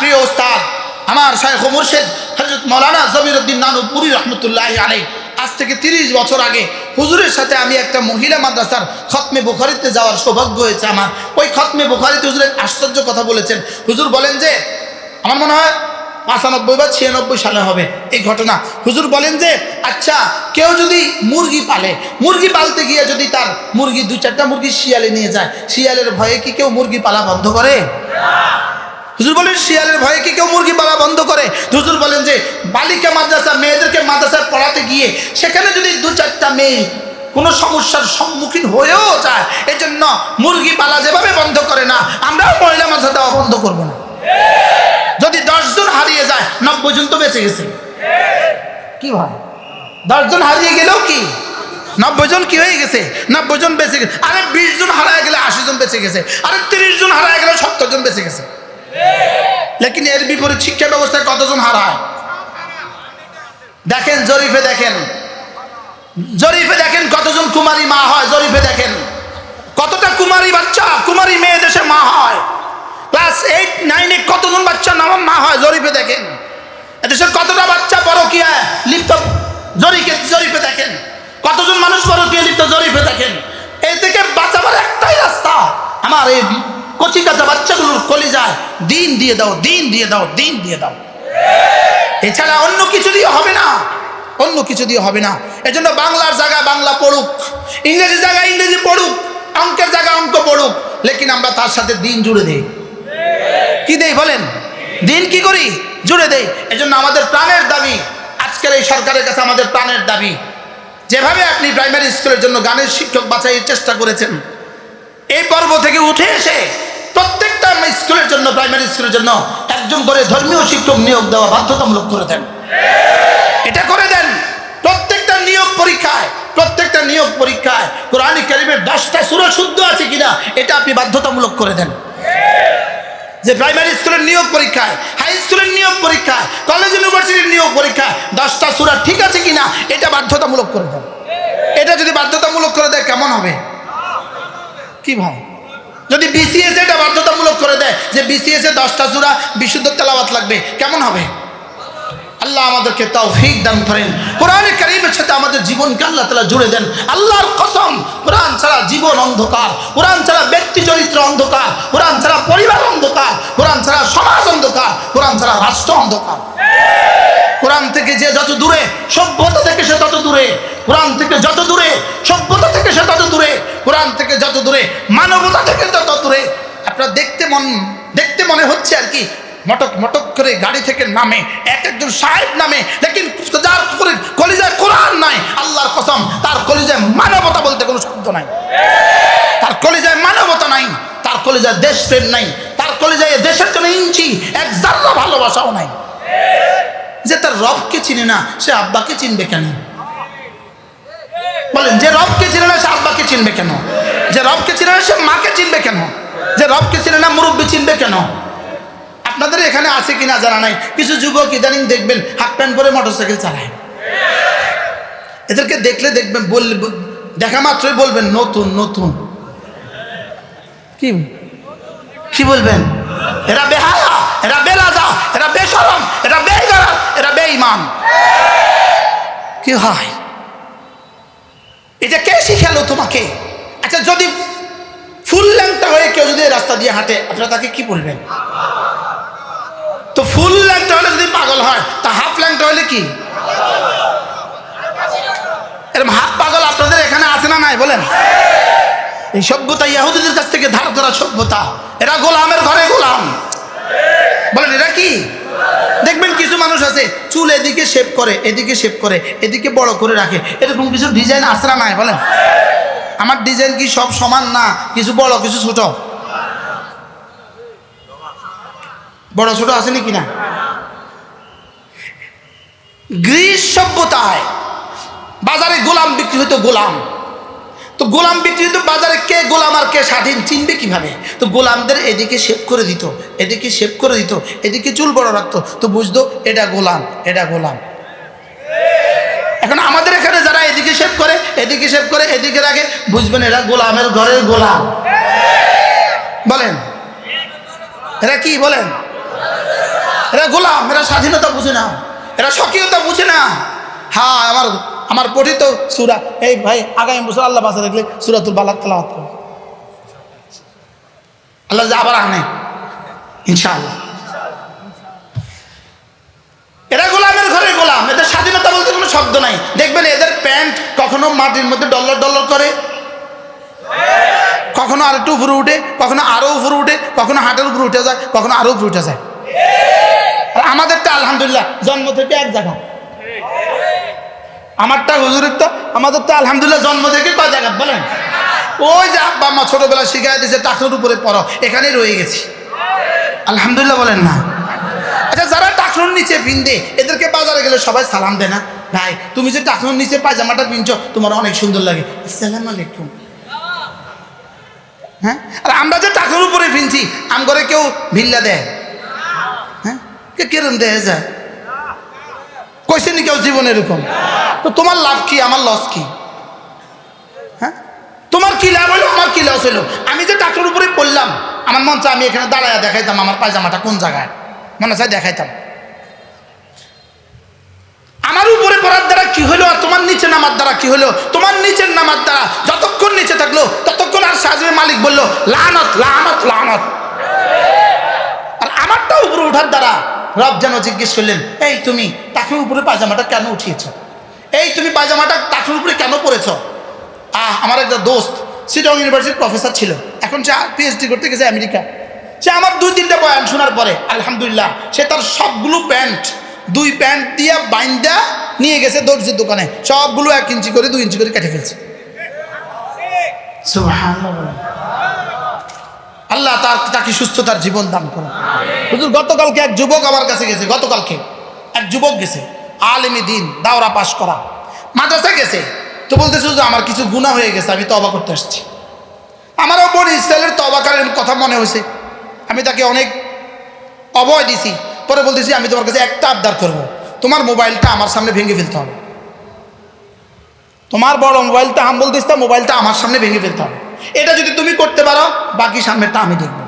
প্রিয় ওস্তাদ আমার শাইখ ও মুর্শিদ হযরত মাওলানা জমিরউদ্দিন নানুপুরি রহমতুল্লাহি আলাইহি আজ থেকে 30 বছর আগে হুজুরের সাথে আমি একটা মহিলা মাদ্রাসার খতমে বুখারীতে যাওয়ার সৌভাগ্য হয়েছে আমার। ওই খতমে বুখারীতে হুজুর এক আশ্চর্য কথা বলেছেন। হুজুর বলেন যে আমার মনে হয় 95 বা 96 সালে হবে এই ঘটনা। হুজুর বলেন যে আচ্ছা কেউ যদি মুরগি পালে, মুরগি পালতে গিয়ে যদি তার মুরগি 2-4টা মুরগি শিয়ালে নিয়ে যায়, শিয়ালের ভয়ে কি কেউ মুরগি পালা বন্ধ করে? হুজুর বলেন শিয়ালের ভয়ে কি কেউ মুরগি পালা বন্ধ করে? হুজুর বলেন যে বালিকা মাদ্রাসা মেয়েদেরকে মাদ্রাসায় পড়াতে গিয়ে সেখানে যদি 2-4টা মেয়ে কোনো সমস্যার সম্মুখীন হয়েও যায়, এজন্য মুরগি পালা যেভাবে বন্ধ করে না, আমরাও মহিলা মাদ্রাসা দেওয়া বন্ধ করবো না। যদি 10 জন হারিয়ে যায় 90 জন তো বেঁচে গেছে। কি ভাই 10 জন হারিয়ে গেলেও কি 90 জন কি হয়ে গেছে? 90 জন বেঁচে গেছে। আরে 20 জন হারায় গেলে 80 জন বেঁচে গেছে। আরে 30 জন হারায় গেলে 70 জন বেঁচে গেছে। লেকিন এর বিপরীত শিক্ষা ব্যবস্থায় কতজন হারায় দেখেন, জরিফে দেখেন, জরিফে দেখেন কতজন কুমারী মা হয়। জরিফে দেখেন কতটা কুমারী বাচ্চা, কুমারী মেয়ে দেশে মা হয়। ক্লাস 8-9 কতজন বাচ্চা নবম মা হয়। জরিফে দেখেন এদেশের কতটা বাচ্চা পরকীয়ায় লিপ্ত। জরিফে দেখেন কতজন মানুষ পরকীয়ায় লিপ্ত। জরিফে দেখেন এই থেকে বাঁচাবার একটাই রাস্তা, আমার এই কচি কাঁচা বাচ্চাগুলোর কলিজায় দিন দিয়ে দাও, দিন দিয়ে দাও, দিন দিয়ে দাও। এছাড়া অন্য কিছু দিয়ে হবে না, অন্য কিছু দিয়ে হবে না। এজন্য বাংলার জায়গায় বাংলা পড়ুক, ইংরেজি জায়গায় ইংরেজি পড়ুক, অঙ্কের জায়গায় অঙ্ক পড়ুক, লেকিন আমরা তার সাথে দিন জুড়ে দেই। কি দেই বলেন? দিন কি করি? জুড়ে দেই। এজন্য আমাদের প্রাণের দাবি, আজকের এই সরকারের কাছে আমাদের প্রাণের দাবি, যেভাবে আপনি প্রাইমারি স্কুলের জন্য গানের শিক্ষক বাছাইয়ের চেষ্টা করেছেন, এই পর্ব থেকে উঠে এসে প্রত্যেকটা স্কুলের জন্য, প্রাইমারি স্কুলের জন্য একজন করে ধর্মীয় শিক্ষক নিয়োগ দেওয়া বাধ্যতামূলক করে দেন। এটা করে দেন। প্রত্যেকটা নিয়োগ পরীক্ষায়, প্রত্যেকটা নিয়োগ পরীক্ষায় কোরআন কারীমের 10টা সূরা শুদ্ধ আছে কিনা এটা আপনি বাধ্যতামূলক করে দেন। যে প্রাইমারি স্কুলের নিয়োগ পরীক্ষায়, হাই স্কুলের নিয়োগ পরীক্ষায়, কলেজ ইউনিভার্সিটির নিয়োগ পরীক্ষায় 10টা সূরা ঠিক আছে কিনা এটা বাধ্যতামূলক করে দেন। এটা যদি বাধ্যতামূলক করে দেয় কেমন হবে? কি ভাই যদি বিসিএস এটা বাধ্যতামূলক করে দেয় যে বিসিএস এ 10টা সূরা বিশুদ্ধ তেলাওয়াত লাগবে, কেমন হবে? আল্লাহ আমাদেরকে তৌফিক দান করেন। কোরআনে কারীমের সাথে আমাদের জীবনকে আল্লাহ তাআলা জুড়ে দেন। আল্লাহর কসম, কোরআন ছাড়া জীবন অন্ধকার, কোরআন ছাড়া ব্যক্তি চরিত্র অন্ধকার, কোরআন ছাড়া পরিবার অন্ধকার, কোরআন ছাড়া সমাজ অন্ধকার, কোরআন ছাড়া রাষ্ট্র অন্ধকার। কোরআন থেকে যে যত দূরে, সভ্যতা থেকে সে তত দূরে। কোরআন থেকে যত দূরে, সভ্যতা থেকে সে তত দূরে। কোরআন থেকে যত দূরে, মানবতা থেকে তত দূরে। আপনার দেখতে মনে হচ্ছে আর কি মটক মটক করে গাড়ি থেকে নামে একজন সাহেব নামে, লেকিন যার কলিজায় কোরআন নাই, আল্লাহর কসম তার কলিজায় মানবতা বলতে কোনো শব্দ নাই। তার কলিজায় মানবতা নাই, তার কলিজায় দেশপ্রেম নাই, তার কলিজায় দেশের জন্য ইঞ্চি এক জাররা ভালোবাসাও নাই। যে তার রবকে চিনে না সে আব্বাকে চিনবে কেন? বলেন, যে রবকে চিনে না সে আব্বাকে চিনবে কেন? যে রবকে চিনে না সে মাকে চিনবে কেন? যে রবকে চিনে না মুরব্বি চিনবে কেন? আপনাদের এখানে আছে কিনা জানা নাই, কিছু যুবক ইদানিং দেখবেন হাফ প্যান্ট পরে মোটরসাইকেল চালায়। এদেরকে দেখলে দেখবেন, দেখা মাত্রই বলবেন নতুন নতুন। কি বলবেন? এরা বেহায়া, এরা বেলাজা, এরা বেশরম, এরা বেগারা, এরা বেঈমান। কি হয় এটা? কে শিখালো তোমাকে? আচ্ছা যদি ফুল ল্যাংটা হয়ে কেউ যদি রাস্তা দিয়ে হাঁটে আপনারা তাকে কি বলবেন? তো ফুল ল্যাংটা হলে যদি পাগল হয় তা হাফ ল্যাংটা হলে কি? এরকম হাফ পাগল আপনাদের এখানে আছে না নাই বলেন? এই সভ্যতা ইহুদিদের কাছ থেকে ধার করা সভ্যতা। এরা গোলামের ঘরে গোলাম। বলেন এরা কি? দেখবেন কিছু মানুষ আছে চুল এদিকে শেভ করে, এদিকে শেভ করে, এদিকে বড় করে রাখে। এরকম কিছু ডিজাইন আছে না নাই বলেন? আমার ডিজাইন কি সব সমান না? কিছু বড় কিছু ছোট, বড় ছোট আছে নাকি না? গ্রিস সভ্যতায় বাজারে গোলাম বিক্রি হতো। গোলাম তো গোলাম বিক্রি হতো বাজারে। কে গোলাম আর কে স্বাধীন চিনবে কিভাবে? তো গোলামদের এদিকে শেভ করে দিত, এদিকে শেভ করে দিত, এদিকে চুল বড় রাখতো, তো বুঝতো এটা গোলাম, এটা গোলাম। এখন আমাদের এখানে যারা এদিকে শেভ করে, এদিকে শেভ করে, এদিকে রাখে, বুঝবেন এরা গোলামের ঘরের গোলাম। বলেন এরা কি? বলেন এরা গোলাম, এরা স্বাধীনতা বুঝে না, এরা স্বকীয়তা বুঝে না। হ্যাঁ, আমার পঠিত সূরা, এই ভাই আগামী বছর আল্লাহ বাঁচা রাখলে সূরাতুল বালাগ তেলাওয়াত করব, আল্লাহ যা আবার আনে ইনশাআল্লাহ। এরা গোলামের ঘরে গোলাম, এদের স্বাধীনতা বলতে কোনো শব্দ নাই। দেখবেন এদের প্যান্ট কখনো মাটির মধ্যে ডলার ডলার করে, কখনো আর একটু উপরে উঠে, কখনো আরো উপরে উঠে, কখনো হাটের উপরে উঠে যায়, কখনো আরো উপরে উঠে যায়। আর আমাদেরটা আলহামদুলিল্লাহ জন্ম থেকে এক জায়গা, আমারটা হুজুরের তো, আমাদের তো আলহামদুলিল্লাহ জন্ম থেকে কয় জায়গা বলেন? ওই যে আব্বা আম্মা ছোটবেলা শিখাই দিয়েছে টাকনুর উপরে পড়ো, এখানেই রয়ে গেছি আলহামদুলিল্লাহ বলেন না? আচ্ছা, যারা টাকনুর নিচে পিনদে এদেরকে বাজারে গেলে সবাই সালাম দেয় না? ভাই তুমি যে টাকনুর নিচে পায়জামাটা পিনছো তোমার অনেক সুন্দর লাগে, আসসালামু আলাইকুম। হ্যাঁ, আর আমরা যে টাকনুর উপরে পিনছি আম করে কেউ ভিল্লা দেয়? হ্যাঁ, কেরম দেয় যায়? কইসেনি কেউ জীবনে এরকম? তো তোমার লাভ কি, আমার লস কি? হ্যাঁ, তোমার কি লাভ হলো, আমার কি লস হলো? আমি যে টাকনুর উপরে পড়লাম, আমার মন চায় আমি এখানে দাঁড়ায় দেখাইতাম আমার পায়জামাটা কোন জায়গায়, মনে চায় দেখাইতাম। আমার উপরে পড়ার দ্বারা কি হলো আর তোমার নিচে নামার দ্বারা কি হলো? তোমার নিচের নামার দ্বারা যতক্ষণ নিচে থাকলো ততক্ষণ আর সাজবে মালিক বললো লানত লানত লানত। আর আমারটা উপরে ওঠার দ্বারা রব যেন জিজ্ঞেস করলেন, এই তুমি টাকনুর উপরে পায়জামাটা কেন উঠিয়েছ? এই তুমি পায়জামাটা টাকনুর উপরে কেন পড়েছ? আমার একটা দোস্ত সিটং ইউনিভার্সিটির প্রফেসর ছিল, এখন সে পিএইচডি করতে গেছে আমেরিকা। সে আমার 2-3টা বয়ান শোনার পরে আলহামদুলিল্লাহ সে তার সবগুলো প্যান্ট 2 প্যান্ট দিয়ে বাইন্দা নিয়ে গেছে দর্জির দোকানে, সবগুলো 1 ইঞ্চি করে 2 ইঞ্চি করে কেটে ফেলছে। সুবহানাল্লাহ, আল্লাহ তাকে সুস্থতার জীবন দান করুন। হুজুর গতকালকে এক যুবক আমার কাছে গেছে, গতকালকে এক যুবক গেছে, আলেমী দ্বীন, দাওরা পাশ করা, মাদ্রাসা গেছে। তো বলতেছে হুজুর আমার কিছু গুনাহ হয়ে গেছে, আমি তওবা করতে আসছি। আমারও বনি ইসরায়েলের তওবাকারের কথা মনে হয়েছে, আমি তাকে অনেক অভয় দিছি। পরে বলতেছি আমি তোমার কাছে একটা আবদার করবো, তোমার মোবাইলটা আমার সামনে ভেঙে ফেলতে হবে। তোমার বড় মোবাইলটা আমি বলতেছি মোবাইলটা আমার সামনে ভেঙে ফেলতে হবে, এটা যদি তুমি করতে পারো বাকি সামনেটা আমি দেখবো।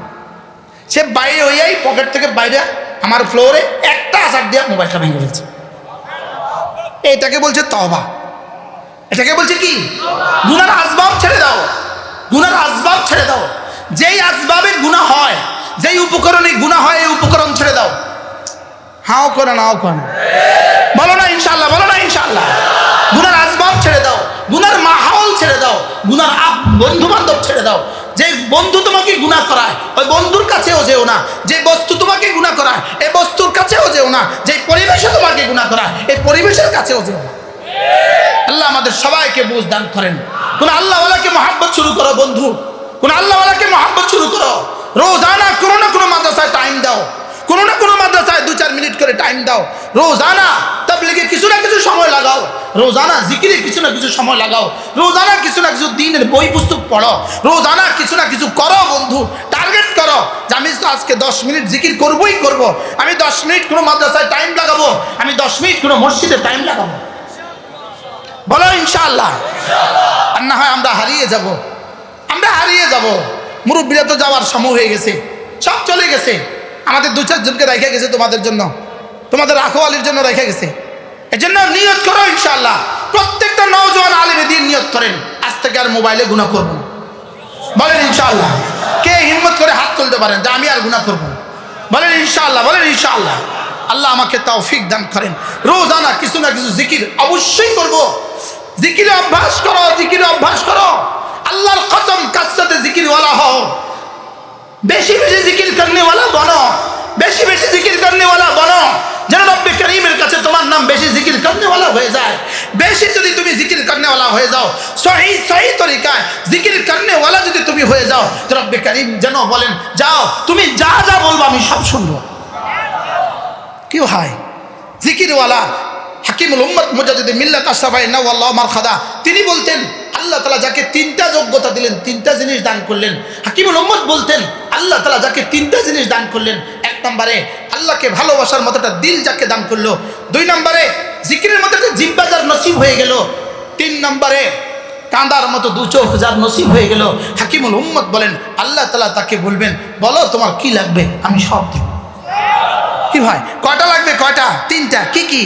সে বাইরে হইয়াই পকেট থেকে বাইরে আমার ফ্লোরে একটা আসার দিয়ে মোবাইলটা ভেঙে ফেলছে। এটাকে বলছে তওবা, এটাকে বলছে কি? গুনার আসবাব ছেড়ে দাও, গুনার আসবাব ছেড়ে দাও। যেই আসবাবে গুনাহ হয়, যেই উপকরণে গুনাহ হয় এই উপকরণ ছেড়ে দাও। হাও করে নাও করে বলো না ইনশাআল্লাহ, বলো না ইনশাআল্লাহ। গুনার আসবাব ছেড়ে দাও, গুনার মাহৌল ছেড়ে দাও, গুনার বন্ধু বান্ধব ছেড়ে দাও। যে বন্ধু তোমাকে গুনাহ করায় ওই বন্ধুর কাছেও যেও না, যে বস্তু তোমাকে গুনাহ করায় এই বস্তুর কাছেও যেও না, যে পরিবেশে তোমাকে গুনাহ করায় এই পরিবেশের কাছেও যেও না। আল্লাহ আমাদের সবাইকে বুঝ দান করেন। কোন আল্লাহওয়ালাকে মহব্বত শুরু করো বন্ধু, কোন আল্লাহওয়ালাকে মহব্বত শুরু করো। রোজানা কোনো না কোনো মাদ্রাসায় টাইম দাও, কোনো না কোনো মাদ্রাসায় 2-4 মিনিট করে টাইম দাও। রোজানা তাবলীগে কিছু না কিছু সময় লাগাও, রোজানা জিকিরে কিছু না কিছু সময় লাগাও, রোজানা কিছু না কিছু দিনের বই পুস্তক পড়ো, রোজানা কিছু না কিছু করো বন্ধু। টার্গেট করো যে আমি তো আজকে 10 মিনিট জিকির করবই করব, আমি 10 মিনিট কোনো মাদ্রাসায় টাইম লাগাবো, আমি 10 মিনিট কোনো মসজিদে টাইম লাগাবো। বলো ইনশাআল্লাহ। আর না হয় আমরা হারিয়ে যাব, আমরা হারিয়ে যাব। মুরব্বীরা তো যাওয়ার সময় হয়ে গেছে, সব চলে গেছে। আমাদের 2-4 জনকে রেখে গেছে তোমাদের জন্য, তোমাদের রাখওয়ালির জন্য রেখে গেছে। এজন্য নিয়ত করো ইনশাআল্লাহ। প্রত্যেকটা নওজোয়ান আলেমে দিন নিয়ত করেন আজ থেকে আর মোবাইলে গুনাহ করব না। বলেন ইনশাআল্লাহ। কে হিম্মত করে হাত তুলতে পারেন যে আমি আর গুনাহ করব না? বলেন ইনশাআল্লাহ, বলেন ইনশাআল্লাহ। আল্লাহ আমাকে তৌফিক দান করেন। রোজানা কিছু না কিছু জিকির অবশ্যই করব। জিকিরে অভ্যাস করো, জিকিরে অভ্যাস করো। আল্লাহর কসম কাসরাতে জিকিরওয়ালা হও, বেশি বেশি জিকির করনে वाला বনো, বেশি বেশি জিকির করনে वाला বনো, যেন রব্বে করিমের কাছে তোমার নাম বেশি জিকির করনে वाला হয়ে যায়। বেশি যদি তুমি জিকির করনে वाला হয়ে যাও, সহি সহি তরিকায় জিকির করনে वाला যদি তুমি হয়ে যাও, তো রব্বে করিম যেন বলেন যাও তুমি যা যা বলবো আমি সব শুনবো। কি হয় জিকিরওয়ালা হাকিমুল উম্মত মুজাদ্দিদ মিল্লাত আশরাফাই নাওয়াল্লাহু মারখাদা, তিনি বলতেন আল্লাহ তাআলা যাকে 3টা যোগ্যতা দিলেন 3টা জিনিস দান করলেন। হাকিমুল উম্মত বলতেন আল্লাহ তাআলা যাকে 3টা জিনিস দান করলেন, 1 নম্বরে আল্লাহকে ভালোবাসার মতো একটা দিল যাকে দান করলো, 2 নম্বরে জিকিরের মতো একটা জিহ্বা যার নসিব হয়ে গেল, 3 নম্বরে কাঁদার মতো 2 চোখ যার নসিব হয়ে গেল। হাকিমুল উম্মত বলেন আল্লাহ তাআলা তাকে বলবেন বলো তোমার কি লাগবে আমি সব দেব। কি কি ভাই কয়টা লাগবে? কয়টা? তিনটা। কি কি?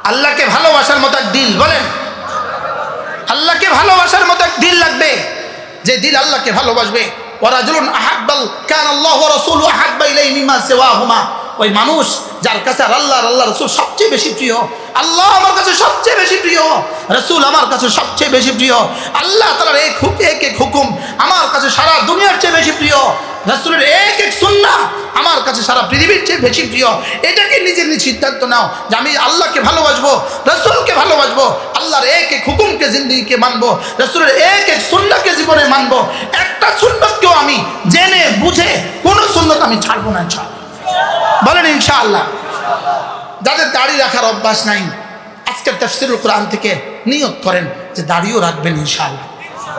আল্লাহকে ভালোবাসার মতো এক দিল, বলেন আল্লাহকে ভালোবাসার মতো এক দিল লাগবে, যে দিল আল্লাহকে ভালোবাসবে। ওয়ারাজুলুন আহাব্বাল কানাল্লাহু ওয়া রাসূলুহু আহাব্বা ইলাইহি মিম্মা সিওয়াহুমা, ওই মানুষ যার কাছে আল্লাহ রাসূল সবচেয়ে বেশি প্রিয়। আল্লাহ আমার কাছে সবচেয়ে বেশি প্রিয়, রাসূল আমার কাছে সবচেয়ে বেশি প্রিয়। আল্লাহ তাআলার এক এক হুকুম আমার কাছে সারা দুনিয়ার চেয়ে বেশি প্রিয়, রাসূলের এক এক সুন্নাহ আমার কাছে সারা পৃথিবীর চেয়ে বেশি প্রিয়। এটাকে নিজের সিদ্ধান্ত নাও যে আমি আল্লাহকে ভালোবাসবো, রাসূলকে ভালোবাসবো, আল্লাহর এক এক হুকুমকে জিন্দেগিকে মানবো, রাসূলের এক এক সুন্নাহকে জীবনে মানবো। একটা সুন্নতকেও আমি জেনে বুঝে কোনো সুন্নত আমি ছাড়বো না ইনশাআল্লাহ। বলেন ইনশাআল্লাহ। যাদের দাড়ি রাখার অভ্যাস নাই, আজকের তাফসীরুল কোরআন থেকে নিয়ত করেন যে দাড়িও রাখবেন ইনশাআল্লাহ।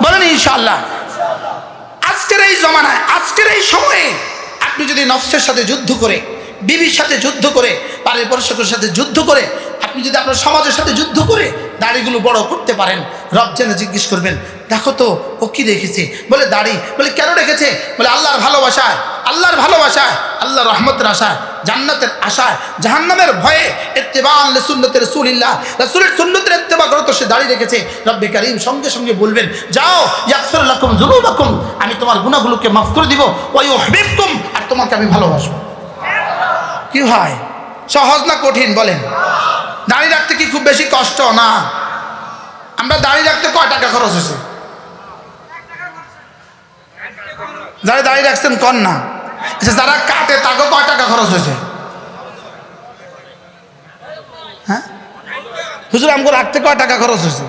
বলেন ইনশাআল্লাহ। আজকের এই জমানায়, আজকের এই সময়ে আপনি যদি নফসের সাথে যুদ্ধ করে, বিবির সাথে যুদ্ধ করে, পারিপার্শ্বিকের সাথে যুদ্ধ করে, আপনি যদি আপনার সমাজের সাথে যুদ্ধ করে দাড়িগুলো বড় করতে পারেন, রব যেন জিজ্ঞেস করবেন দেখো তো ও কি রেখেছে? বলে দাড়ি। বলে কেন রেখেছে? বলে আল্লাহর ভালোবাসায়, আল্লাহর ভালোবাসায়, আল্লাহর রহমতের আশায়, জান্নাতের আশায়, জাহান্নামের ভয়ে, ইত্তিবাআন লিসুন্নতি রাসূলিল্লাহ, রাসূলের সুন্নতের ইত্তিবা করে তো সে দাড়ি রেখেছে। রব্বে কারীম সঙ্গে সঙ্গে বলবেন যাও ইয়াগফির লাকুম যুনুবাকুম, আমি তোমার গুনাহগুলোকে মাফ করে দিব, ওয়া ইউহিব্বুকুম, আর তোমাকে আমি ভালোবাসবো। কি হয়? সহজ না কঠিন? বলেন। দাড়ি রাখতে কি খুব বেশি কষ্ট? না। আমরা দাড়ি রাখতে কয় টাকা খরচ হয়েছে? যারা দাড়ি রাখছেন কন না। আচ্ছা, যারা কাটে তাকে কয় টাকা খরচ হয়েছে? হ্যাঁ হুজুর, আমাকে রাখতে কয় টাকা খরচ হয়েছে?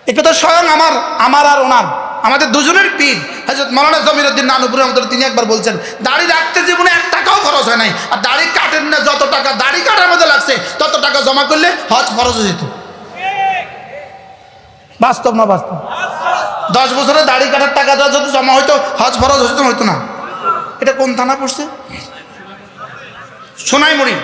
এটা তো স্বয়ং আমার আর ওনার, আমাদের দুজনের পীর হযরত মাওলানা জমিরউদ্দিন নানুপুরি রহমাতুল্লাহ, তিনি একবার বলছেন দাড়ি রাখতে জীবনে 1 টাকাও খরচ হয় নাই, আর দাড়ি কাটেন না যত টাকা দাড়ি কাটার মধ্যে লাগছে তত টাকা জমা করলে হজ খরচ হয়ে যেত। বাস্তব না বাস্তব? 10 বছরে দাড়ি কাটার টাকা যদি জমা হইতো হজ ফরজ হইতো না। এটা কোন থানা পড়ছে? সোনাইমুড়ি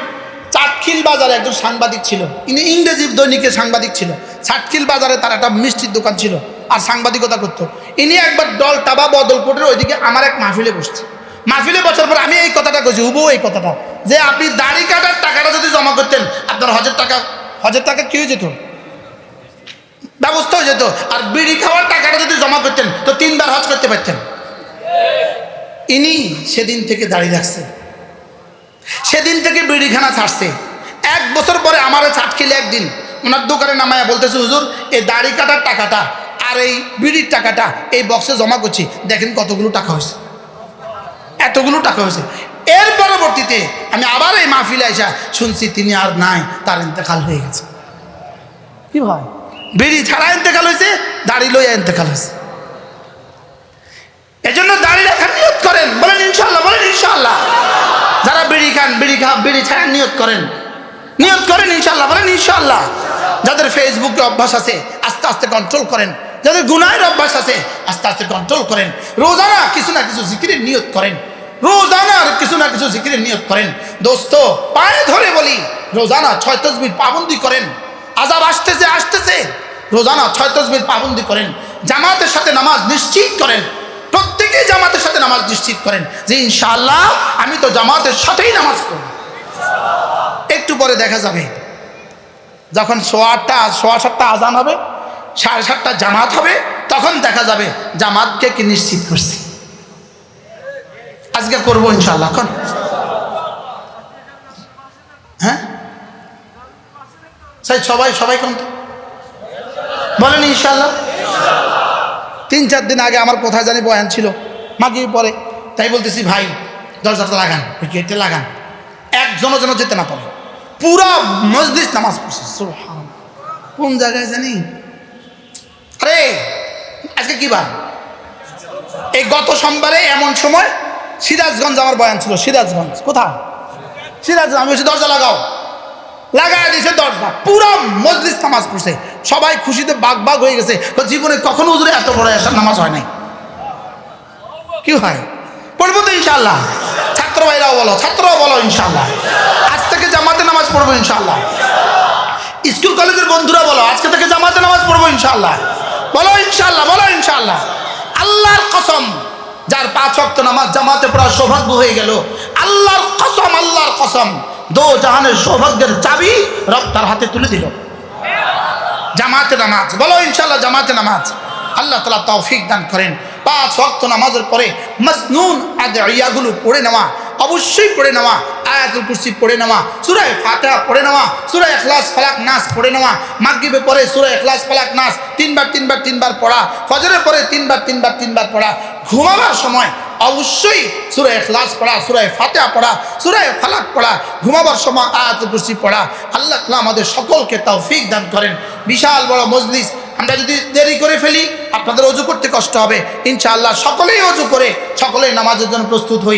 চাটখিল বাজারে একজন সাংবাদিক ছিল, ইনি ইংরেজি দৈনিকের সাংবাদিক ছিল। চাটখিল বাজারে তার একটা মিষ্টির দোকান ছিল আর সাংবাদিকতা করতো। ইনি একবার ডলটাবা বদলপুরের ওইদিকে আমার এক মাহফিলে বসছে। মাহফিলে বছর পর আমি এই কথাটা কইছি, হুবহু এই কথাটা, যে আপনি দাড়ি কাটার টাকাটা যদি জমা করতেন আপনার হজের টাকা কি হয়ে যেত? ব্যবস্থা হয়ে যেত। আর বিড়ি খাওয়ার টাকাটা যদি জমা করতেন তো 3 বার হজ করতে পারতেন। ইনি সেদিন থেকে দাড়ি রাখছে, সেদিন থেকে বিড়িখানা ছাড়ছে। 1 বছর পরে আমার চাটখিলে একদিন ওনার দোকানে নামায়া বলতেছে হুজুর, এই দাড়ি কাটার টাকাটা আর এই বিড়ির টাকাটা এই বক্সে জমা করছি, দেখেন কতগুলো টাকা হয়েছে। এতগুলো টাকা হয়েছে। এর পরবর্তীতে আমি আবার এই মাহফিলে আইসা শুনছি তিনি আর নাই, তার ইন্তেকাল হয়ে গেছে। কি ভাই? বিড়ি ছাড়া ইন্তেকাল হয়েছে, দাড়ি লইয়া ইন্তেকাল হয়েছে। এজন্য দাড়ি রাখার নিয়ত করেন। বলেন ইনশাআল্লাহ। বলেন ইনশাআল্লাহ। যারা বিড়ি খান, বিড়ি ছাড়া নিয়ত করেন ইনশাআল্লাহ। বলেন ইনশাআল্লাহ। যাদের ফেসবুকে অভ্যাস আছে আস্তে আস্তে কন্ট্রোল করেন, যাদের গুনাহের অভ্যাস আছে আস্তে আস্তে কন্ট্রোল করেন। রোজানা কিছু না কিছু জিকিরের নিয়ত করেন, রোজানা কিছু না কিছু জিকিরের নিয়ত করেন। দোস্ত পায়ে ধরে বলি, রোজানা 6 তাসবিহ পাবন্দি করেন। আযাব আসতেছে, রোজানা 6 তাসবিহ পাবন্দি করেন। জামাতের সাথে নামাজ নিশ্চিত করেন, প্রত্যেকেই জামাতের সাথে নামাজ নিশ্চিত করেন যে ইনশাআল্লাহ আমি তো জামাতের সাথেই নামাজ পড়ব। একটু পরে দেখা যাবে যখন 7:15 আজান হবে, 7:30 জামাত হবে, তখন দেখা যাবে জামাতকে কি নিশ্চিত করছি। আজকে করবো ইনশাআল্লাহ। এখন হ্যাঁ সবাই কোন বলেন ইনশাআল্লাহ। 3-4 দিন আগে আমার কোথায় জানি বয়ান ছিল, মাগরিব পরে, তাই বলতেছি ভাই দরজাটা লাগান, ওই গেটে লাগান, একজনও যেন যেতে না পারে। পুরা মজলিস নামাজ পড়ছে। সুবহানাল্লাহ। কোন জায়গায় জানি? আরে আজকে কি বার? এই গত সোমবারে এমন সময় সিরাজগঞ্জ আমার বয়ান ছিল। সিরাজগঞ্জ কোথায়? সিরাজগঞ্জ। আমি বলছি দরজা লাগাও, লাগাই দিয়েছে দরজা, পুরা মজলিস নামাজ পড়ছে। সবাই খুশিতে বাগ হয়ে গেছে, জীবনে কখনো হুজুরে এত বড় এশার নামাজ হয় নাই। কি হয়? পড়বো তো ইনশাআল্লাহ। ছাত্ররাও বলো ইনশাআল্লাহ। আজ থেকে জামাতে নামাজ পড়বো ইনশাআল্লাহ। স্কুল কলেজের বন্ধুরা বলো আজকে থেকে জামাতে নামাজ পড়বো ইনশাআল্লাহ। বলো ইনশাআল্লাহ। বলো ইনশাআল্লাহ। আল্লাহর কসম, যার 5 ওয়াক্ত নামাজ জামাতে পড়ার সৌভাগ্য হয়ে গেল, আল্লাহর আল্লাহর কসম, দো জাহানের সৌভাগ্যের চাবি রব তার হাতে তুলে দিল। জামাতে নামাজ, বলো ইনশাআল্লাহ জামাতে নামাজ। আল্লাহ তাআলা তৌফিক দান করেন। 5 ওয়াক্ত নামাজের পরে মাসনুন আদিয়াগুলো পড়ে নেওয়া, অবশ্যই পড়ে নেওয়া। আয়াতুল কুরসি পড়ে নেওয়া, সূরা ফাতিহা পড়ে নেওয়া, সূরা ইখলাস ফালাক নাস পড়ে নেওয়া। মাগরিবে পরে সূরা ইখলাস ফালাক নাস তিনবার পড়া। ফজরের পরে তিনবার পড়া। ঘুমাবার সময় অবশ্যই সূরা ইখলাস পড়া, সূরা ফাতিহা পড়া, সূরা ফালাক পড়া। ঘুমাবার সময় আয়াতুল কুরসি পড়া। আল্লাহ তাআলা আমাদের সকলকে তৌফিক দান করেন। বিশাল বড় মজলিস, আমরা যদি দেরি করে ফেলি আপনাদের ওযু করতে কষ্ট হবে। ইনশাআল্লাহ সকলেই ওযু করে সকলেই নামাজের জন্য প্রস্তুত হই।